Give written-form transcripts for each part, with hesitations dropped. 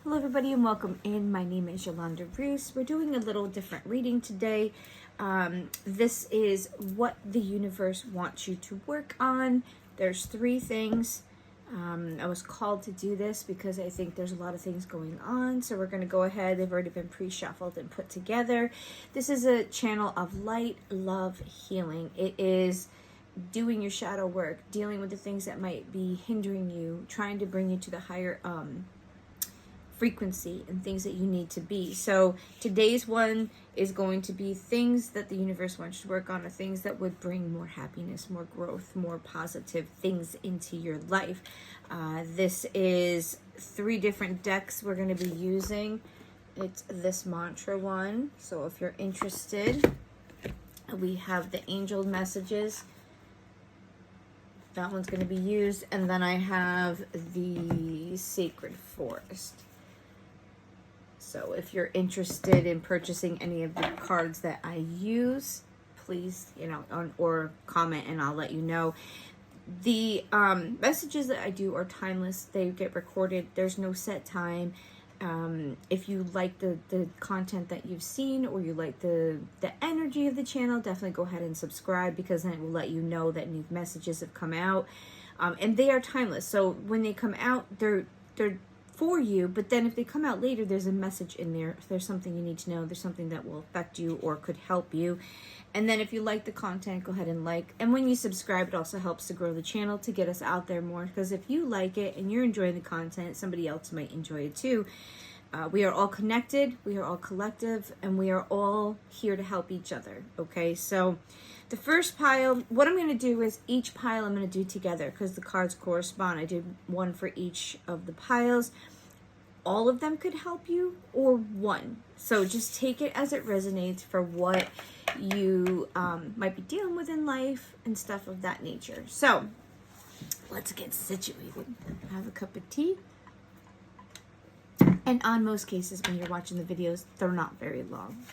Hello everybody and welcome in. My name is Yolanda Roos. We're doing a little different reading today. This is what the universe wants you to work on. There's 3 things. I was called to do this because I think there's a lot of things going on. So we're going to go ahead. They've already been pre-shuffled and put together. This is a channel of light, love, healing. It is doing your shadow work, dealing with the things that might be hindering you, trying to bring you to the higher frequency and things that you need to be. So today's one is going to be things that the universe wants you to work on, or things that would bring more happiness, more growth, more positive things into your life. This is 3 different decks we're going to be using. It's this mantra one. So if you're interested, we have the angel messages. That one's going to be used. And then I have the sacred forest. So if you're interested in purchasing any of the cards that I use, please, or comment and I'll let you know. The messages that I do are timeless. They get recorded. There's no set time. If you like the content that you've seen, or you like the energy of the channel, definitely go ahead and subscribe, because then it will let you know that new messages have come out. And they are timeless. So when they come out, they're for you, but then if they come out later, there's a message in there. If there's something you need to know, there's something that will affect you or could help you. And then if you like the content, go ahead and like. And when you subscribe, it also helps to grow the channel, to get us out there more, because if you like it and you're enjoying the content, somebody else might enjoy it too. We are all connected, we are all collective, and we are all here to help each other. Okay, so the first pile, what I'm going to do is each pile I'm going to do together, because the cards correspond. I did one for each of the piles. All of them could help you, or one. So just take it as it resonates for what you might be dealing with in life and stuff of that nature. So let's get situated. Have a cup of tea. And on most cases, when you're watching the videos, they're not very long.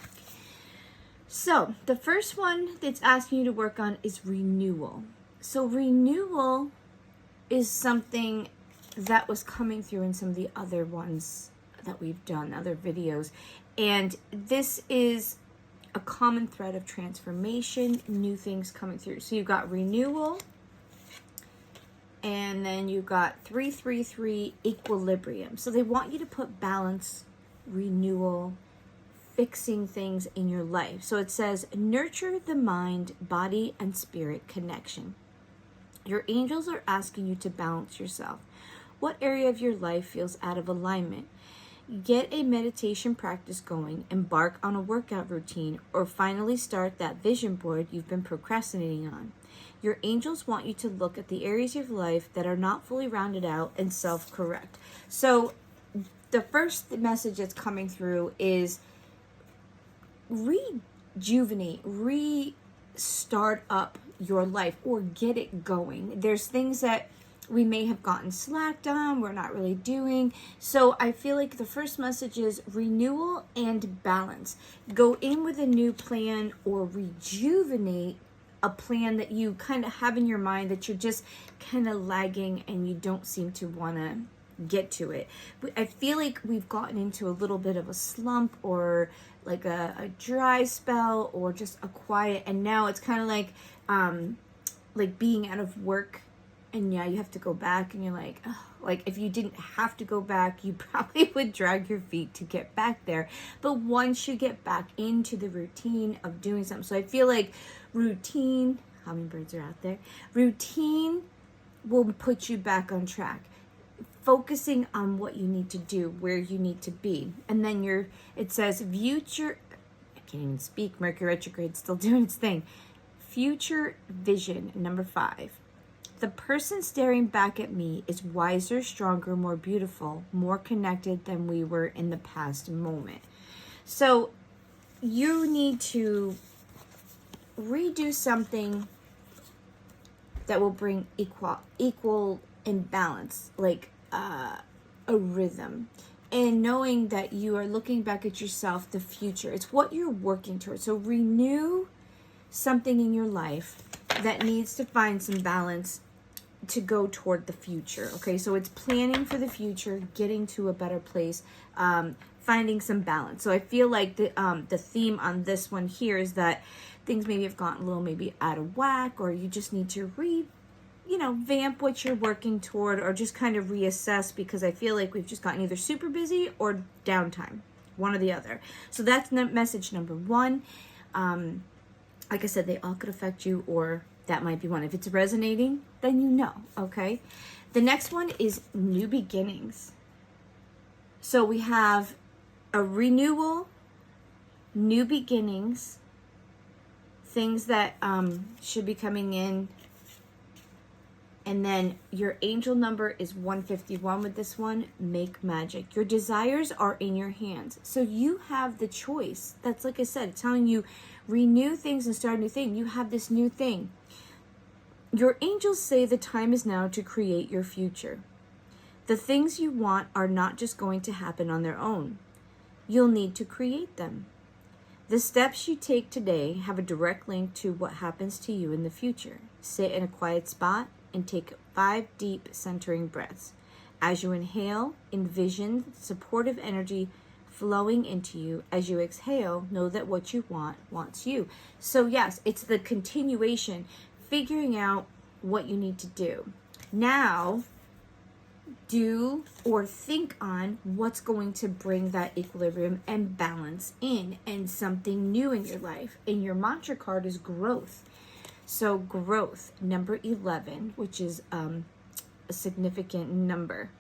So the first one that's asking you to work on is renewal. So renewal is something that was coming through in some of the other ones that we've done, other videos. And this is a common thread of transformation, new things coming through. So you've got renewal, and then you got 333 equilibrium. So they want you to put balance, renewal, fixing things in your life. So it says, nurture the mind, body, and spirit connection. Your angels are asking you to balance yourself. What area of your life feels out of alignment? Get a meditation practice going, embark on a workout routine, or finally start that vision board you've been procrastinating on. Your angels want you to look at the areas of life that are not fully rounded out and self-correct. So the first message that's coming through is rejuvenate, restart up your life, or get it going. There's things that we may have gotten slacked on, we're not really doing. So I feel like the first message is renewal and balance. Go in with a new plan, or rejuvenate a plan that you kind of have in your mind that you're just kind of lagging and you don't seem to want to get to it. I feel like we've gotten into a little bit of a slump, or like a dry spell, or just a quiet, and now it's kind of like being out of work, and yeah, you have to go back, and you're like, oh, like if you didn't have to go back, you probably would drag your feet to get back there. But once you get back into the routine of doing something, so I feel like routine, hummingbirds are out there, routine will put you back on track. Focusing on what you need to do, where you need to be. And then it says future, I can't even speak, Mercury retrograde still doing its thing. Future vision, number 5. The person staring back at me is wiser, stronger, more beautiful, more connected than we were in the past moment. So you need to redo something that will bring equal imbalance, like a rhythm, and knowing that you are looking back at yourself, the future. It's what you're working towards. So renew something in your life that needs to find some balance to go toward the future. Okay, so it's planning for the future, getting to a better place, finding some balance. So I feel like the theme on this one here is that things maybe have gotten a little maybe out of whack, or you just need to vamp what you're working toward, or just kind of reassess, because I feel like we've just gotten either super busy or downtime, one or the other. So that's message number one. Like I said, they all could affect you, or that might be one. If it's resonating, then you know, okay? The next one is new beginnings. So we have a renewal, new beginnings, things that should be coming in. And then your angel number is 151 with this one. Make magic. Your desires are in your hands. So you have the choice. That's, like I said, it's telling you renew things and start a new thing. You have this new thing. Your angels say the time is now to create your future. The things you want are not just going to happen on their own. You'll need to create them. The steps you take today have a direct link to what happens to you in the future. Sit in a quiet spot and take 5 deep centering breaths. As you inhale, envision supportive energy flowing into you. As you exhale, know that what you want wants you. So yes, it's the continuation, figuring out what you need to do. Now, do or think on what's going to bring that equilibrium and balance in, and something new in your life. And your mantra card is growth. So growth, number 11, which is a significant number.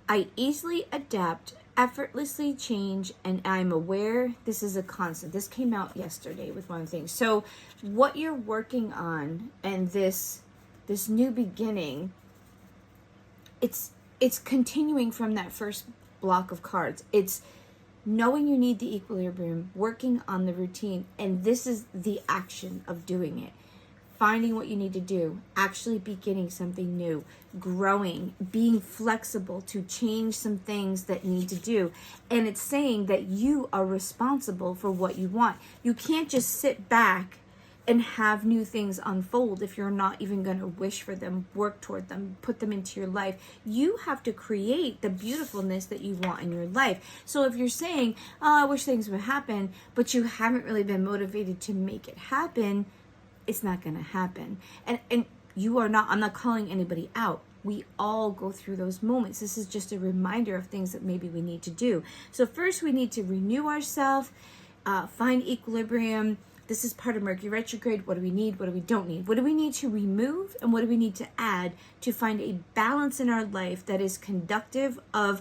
I easily adapt, effortlessly change, and I'm aware this is a constant. This came out yesterday with one thing. So what you're working on, and this new beginning, it's continuing from that first block of cards. It's knowing you need the equilibrium, working on the routine, and this is the action of doing it. Finding what you need to do, actually beginning something new, growing, being flexible to change some things that need to do. And it's saying that you are responsible for what you want. You can't just sit back and have new things unfold if you're not even going to wish for them, work toward them, put them into your life. You have to create the beautifulness that you want in your life. So if you're saying, oh, I wish things would happen, but you haven't really been motivated to make it happen, it's not going to happen. And you are not, I'm not calling anybody out. We all go through those moments. This is just a reminder of things that maybe we need to do. So first we need to renew ourselves, find equilibrium. This is part of Mercury retrograde. What do we need? What do we don't need? What do we need to remove? And what do we need to add to find a balance in our life that is conductive of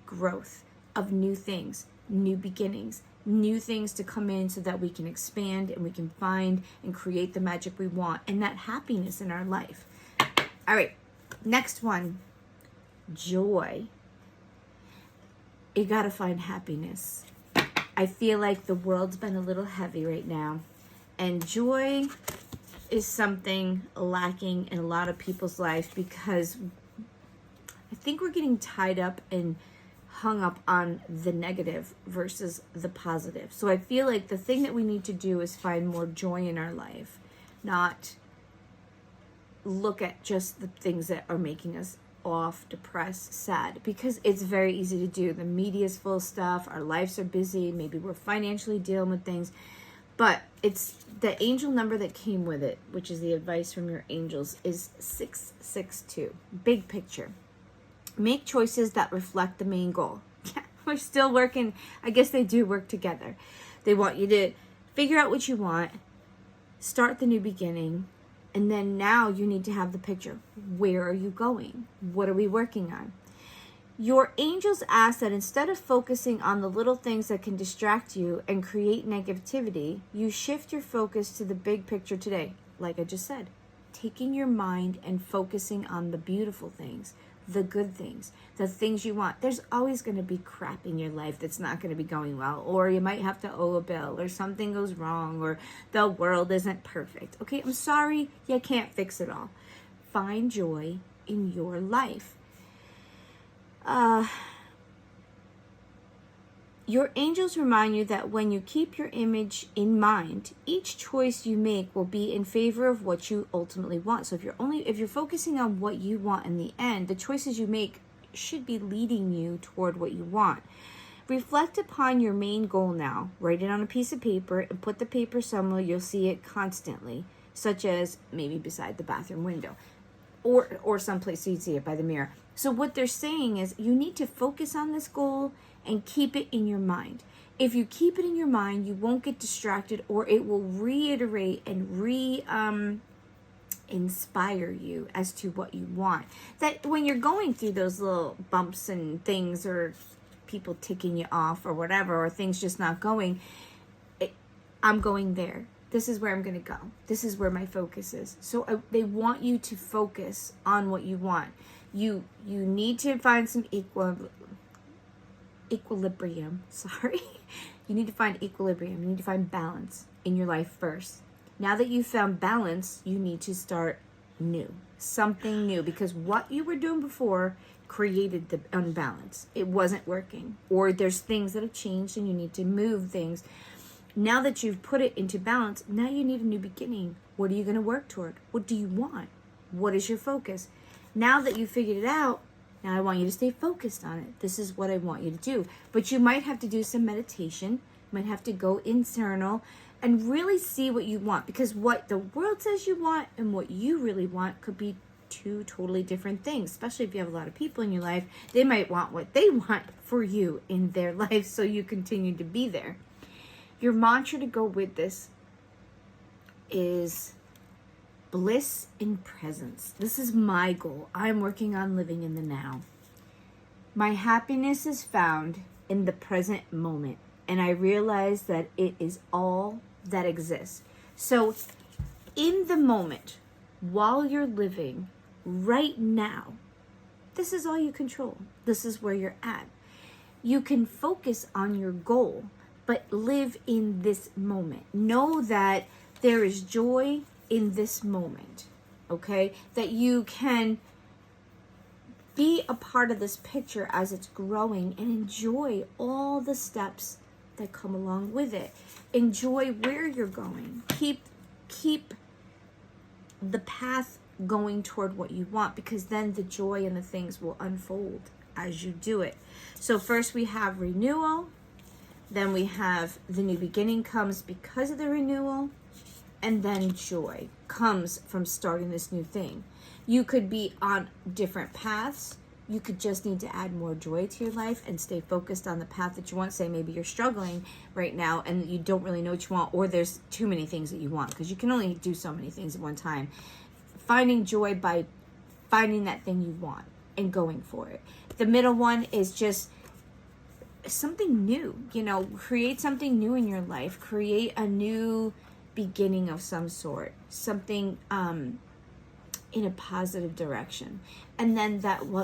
growth, of new things, new beginnings, new things to come in so that we can expand and we can find and create the magic we want and that happiness in our life. All right, next one, joy. You got to find happiness. I feel like the world's been a little heavy right now, and joy is something lacking in a lot of people's life, because I think we're getting tied up and hung up on the negative versus the positive. So I feel like the thing that we need to do is find more joy in our life, not look at just the things that are making us off, depressed, sad, because it's very easy to do. The media is full of stuff. Our lives are busy. Maybe we're financially dealing with things, but it's the angel number that came with it, which is the advice from your angels, is 662. Big picture. Make choices that reflect the main goal. Yeah, we're still working. I guess they do work together. They want you to figure out what you want, start the new beginning, and then now you need to have the picture. Where are you going? What are we working on? Your angels ask that instead of focusing on the little things that can distract you and create negativity, you shift your focus to the big picture today. Like I just said, taking your mind and focusing on the beautiful things, the good things, the things you want. There's always going to be crap in your life that's not going to be going well, or you might have to owe a bill, or something goes wrong, or the world isn't perfect. Okay, I'm sorry, you can't fix it all. Find joy in your life. Your angels remind you that when you keep your image in mind, each choice you make will be in favor of what you ultimately want. So if you're focusing on what you want in the end, the choices you make should be leading you toward what you want. Reflect upon your main goal now. Write it on a piece of paper and put the paper somewhere you'll see it constantly, such as maybe beside the bathroom window or someplace you'd see it by the mirror. So what they're saying is you need to focus on this goal and keep it in your mind. If you keep it in your mind, you won't get distracted, or it will reiterate and inspire you as to what you want. That when you're going through those little bumps and things, or people ticking you off or whatever, or things just not going, I'm going there. This is where I'm going to go. This is where my focus is. So they want you to focus on what you want. You need to find some equilibrium. Sorry. You need to find equilibrium. You need to find balance in your life first. Now that you've found balance, you need to start new. Something new. Because what you were doing before created the unbalance. It wasn't working. Or there's things that have changed and you need to move things. Now that you've put it into balance, now you need a new beginning. What are you going to work toward? What do you want? What is your focus? Now that you've figured it out, now I want you to stay focused on it. This is what I want you to do. But you might have to do some meditation. You might have to go internal and really see what you want. Because what the world says you want and what you really want could be two totally different things. Especially if you have a lot of people in your life. They might want what they want for you in their life, so you continue to be there. Your mantra to go with this is bliss in presence. This is my goal. I'm working on living in the now. My happiness is found in the present moment, and I realize that it is all that exists. So in the moment, while you're living right now, this is all you control. This is where you're at. You can focus on your goal, but live in this moment. Know that there is joy in this moment, okay? That you can be a part of this picture as it's growing and enjoy all the steps that come along with it. Enjoy where you're going. Keep the path going toward what you want, because then the joy and the things will unfold as you do it. So first we have renewal. Then we have the new beginning comes because of the renewal. And then joy comes from starting this new thing. You could be on different paths. You could just need to add more joy to your life and stay focused on the path that you want. Say maybe you're struggling right now and you don't really know what you want, or there's too many things that you want, because you can only do so many things at one time. Finding joy by finding that thing you want and going for it. The middle one is just something new. Create something new in your life. Create a new beginning of some sort, something in a positive direction. And then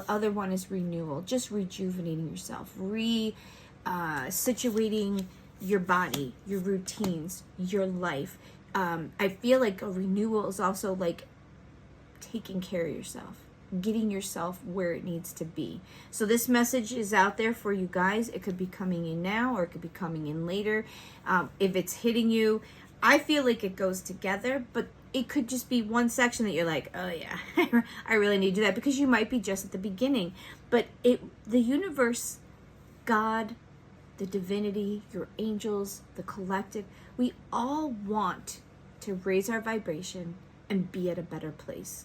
other one is renewal, just rejuvenating yourself, situating your body, your routines, your life. I feel like a renewal is also like taking care of yourself, getting yourself where it needs to be. So this message is out there for you guys. It could be coming in now, or it could be coming in later. If it's hitting you, I feel like it goes together, but it could just be one section that you're like, oh yeah, I really need to do that, because you might be just at the beginning. But the universe, God, the divinity, your angels, the collective, we all want to raise our vibration and be at a better place.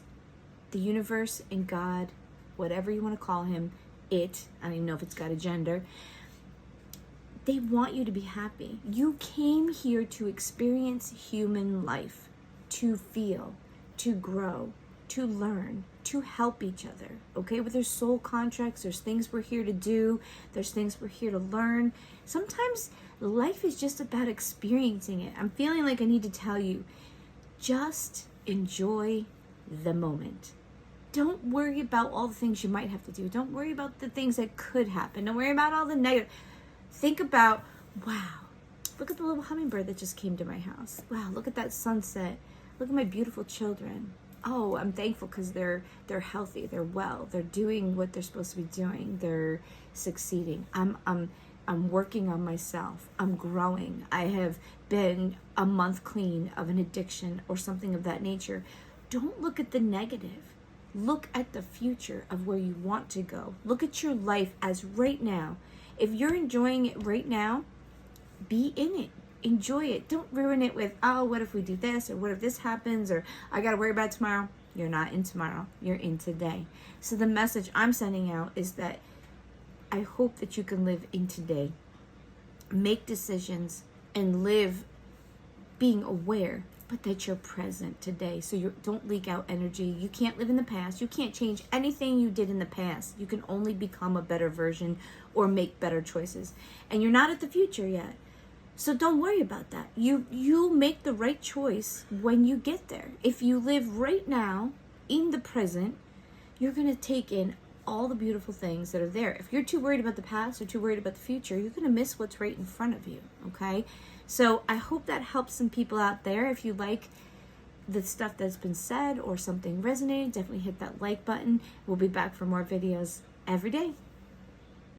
The universe and God, whatever you want to call him, I don't even know if it's got a gender, they want you to be happy. You came here to experience human life, to feel, to grow, to learn, to help each other, okay? But there's soul contracts, there's things we're here to do, there's things we're here to learn. Sometimes life is just about experiencing it. I'm feeling like I need to tell you, just enjoy the moment. Don't worry about all the things you might have to do. Don't worry about the things that could happen. Don't worry about all the negative. Think about, wow, look at the little hummingbird that just came to my house. Wow, look at that sunset. Look at my beautiful children. Oh, I'm thankful because they're healthy, they're well, they're doing what they're supposed to be doing, they're succeeding. I'm I'm working on myself. I'm growing. I have been a month clean of an addiction or something of that nature. Don't look at the negative. Look at the future of where you want to go. Look at your life as right now. If you're enjoying it right now, be in it. Enjoy it. Don't ruin it with, oh, what if we do this? Or what if this happens? Or I got to worry about tomorrow. You're not in tomorrow. You're in today. So the message I'm sending out is that I hope that you can live in today. Make decisions and live being aware, but that you're present today. So you don't leak out energy. You can't live in the past. You can't change anything you did in the past. You can only become a better version or make better choices. And you're not at the future yet. So don't worry about that. You make the right choice when you get there. If you live right now in the present, you're going to take in all the beautiful things that are there. If you're too worried about the past or too worried about the future, you're going to miss what's right in front of you, okay? So I hope that helps some people out there. If you like the stuff that's been said or something resonated, definitely hit that like button. We'll be back for more videos every day.